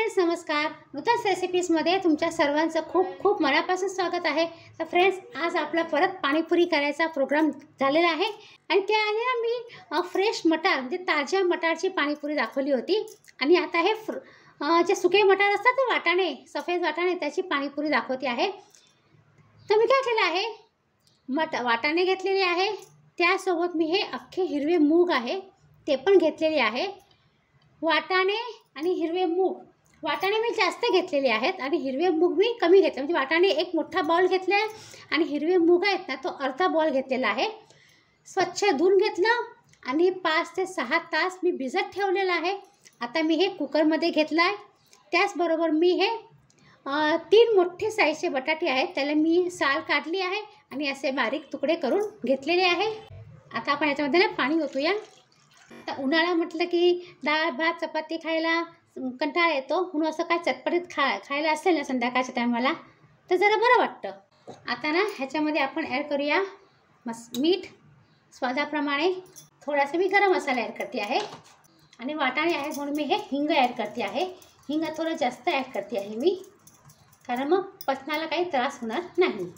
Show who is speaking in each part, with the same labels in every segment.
Speaker 1: Friends नमस्कार. नूतन रेसिपीजमध्ये तुमच्या सर्वांचं खूप खूप मनापासून स्वागत आहे. तर फ्रेंड्स आज आपला परत पाणीपुरी करायचा प्रोग्राम झालेला आहे आणि त्याआधी मी फ्रेश मटार म्हणजे ताज्या मटारची पाणीपुरी दाखवली होती आणि आता हे जे सुके मटार असतात ते वाटाणे सफेद वाटाणे त्याची पाणीपुरी दाखवते आहे. तर मी काय केलं आहे वाटाणे घेतलेले आहे, त्यासोबत मी हे अख्खे हिरवे मूग आहे ते पण घेतलेले आहे. वाटाणे आणि हिरवे मूग, वाटाणे मी जास्त घेतलेले आहेत आणि हिरवे मूग मी कमी घेतले. म्हणजे वाटाणे एक मोठा बाउल घेतला आहे आणि हिरवे मूग आहेत ना तो अर्धा बाउल घेतलेला आहे. स्वच्छ धुवून घेतलं आणि 5 ते 6 तास मी भिजत ठेवलेलं आहे. आता मी हे कुकरमध्ये घेतलं आहे. त्याचबरोबर मी हे 3 मोठे साईजचे बटाटे आहेत, त्याला मी साल काढली आहे आणि असे बारीक तुकडे करून घेतलेले आहे. आता आपण याच्यामध्ये ना पाणी ओतूया. आता उन्हाळा म्हटलं की डाळ भात चपाती खायला कंटाळा येतो, म्हणून असं काय चटपटीत खायला असेल ना संध्याकाळच्या टायमाला तर जरा बरं वाटतं. आता ना ह्याच्यामध्ये आपण ॲड करूया मीठ स्वादाप्रमाणे. थोडासा मी गरम मसाला ॲड करते आहे आणि वाटाणे आहे म्हणून मी हे हिंग ॲड करते आहे. हिंग थोडं जास्त ॲड करते आहे मी, कारण मग पचनाला काही त्रास होणार नाही.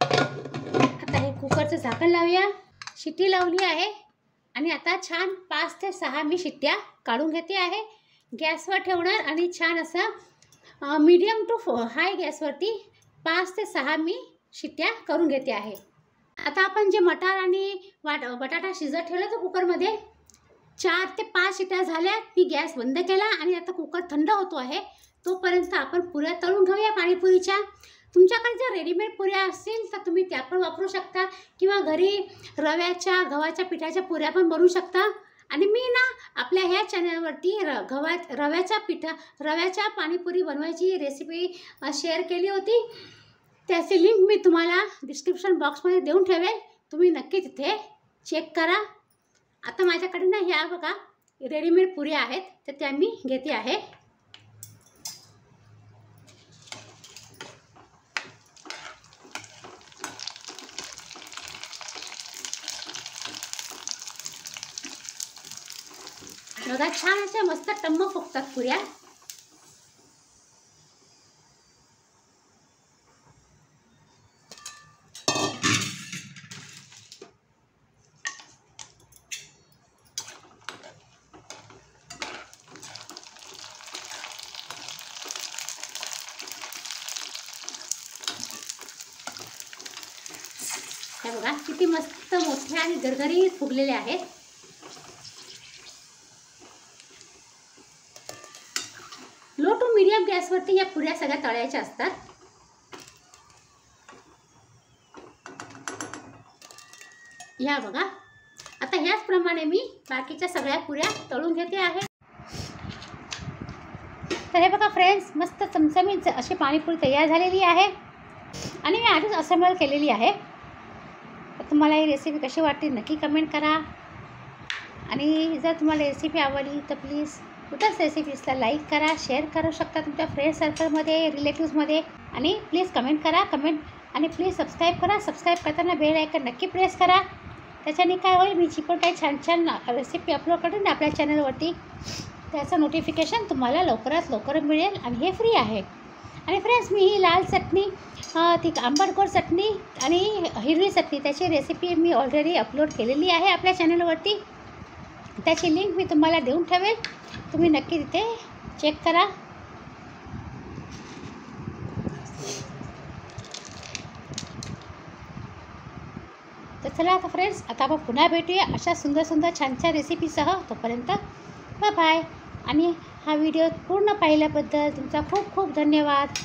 Speaker 1: आता हे कुकरचं झाकण लावूया. शिट्टी लावली आहे आणि आता छान 5 ते 6 मी शिट्ट्या काढून घेते आहे. गॅसवर ठेवणार आणि छान असं मीडियम टू हाय गॅसवरती 5 ते 6 मी शिट्ट्या करून घेते आहे. आता आपण जे मटार आणि बटाटा शिजत ठेवलं तर कुकरमध्ये 4 ते 5 शिट्ट्या झाल्या. मी गॅस बंद केला आणि आता कुकर थंड होतो आहे. तोपर्यंत आपण पुऱ्या तळून घेऊया पाणीपुरीच्या. तुमच्याकडे जर रेडीमेड पुऱ्या असतील तर तुम्ही त्या पण वापरू शकता किंवा घरी रव्याच्या गव्हाच्या पिठाच्या पुऱ्या पण बनवू शकता. आणि मी ना आपल्या ह्या चॅनलवरती रव्याच्या पाणीपुरी बनवायची रेसिपी शेअर केली होती. त्याची लिंक मी तुम्हाला डिस्क्रिप्शन बॉक्समध्ये देऊन ठेवेल, तुम्ही नक्की तिथे चेक करा. आता माझ्याकडे ना ह्या बघा रेडीमेड पुऱ्या आहेत तर त्या मी घेते आहे. बघा छान अशा मस्त टम्म फुगतात पुऱ्या. हे बघा किती मस्त मोठे आणि गरगरीत फुगलेले आहेत. लो टू मीडियम गॅसवरती या पुऱ्या सगळ्या तळायच्या असतात. या बघा आता ह्याचप्रमाणे मी बाकीच्या सगळ्या पुऱ्या तळून घेते आहे. तर हे बघा फ्रेंड्स मस्त चमचमीत अशी पाणीपुरी तयार झालेली आहे आणि मी आधीच असेंबल केलेली आहे. तर तुम्हाला ही रेसिपी कशी वाटली नक्की कमेंट करा आणि जर तुम्हाला रेसिपी आवडली तर प्लीज नूतन रेसिपीजला लाईक करा, शेअर करू शकता तुमच्या फ्रेंड सर्कलमध्ये रिलेटिव्समध्ये आणि प्लीज कमेंट करा आणि प्लीज सबस्क्राईब करा. सबस्क्राईब करताना बेल आयकन नक्की प्रेस करा. त्याच्याने काय होईल मी जी पण काही छान छान रेसिपी अपलोड करेन ना आपल्या चॅनलवरती त्याचं नोटिफिकेशन तुम्हाला लवकरात लवकर मिळेल आणि हे फ्री आहे. आणि फ्रेंड्स मी ही लाल चटणी ती आंबटगोड चटणी आणि हिरवी चटणी त्याची रेसिपी मी ऑलरेडी अपलोड केलेली आहे आपल्या चॅनलवरती. त्याची लिंक मी तुम्हाला देऊन ठेवेल, तुम्ही नक्की तिथे चेक करा. तर चला आता फ्रेंड्स आता आपण पुन्हा भेटूया अशा सुंदर सुंदर छान छान रेसिपीसह. तोपर्यंत बाय बाय. आणि हा व्हिडिओ पूर्ण पाहिल्याबद्दल तुमचा खूप खूप धन्यवाद.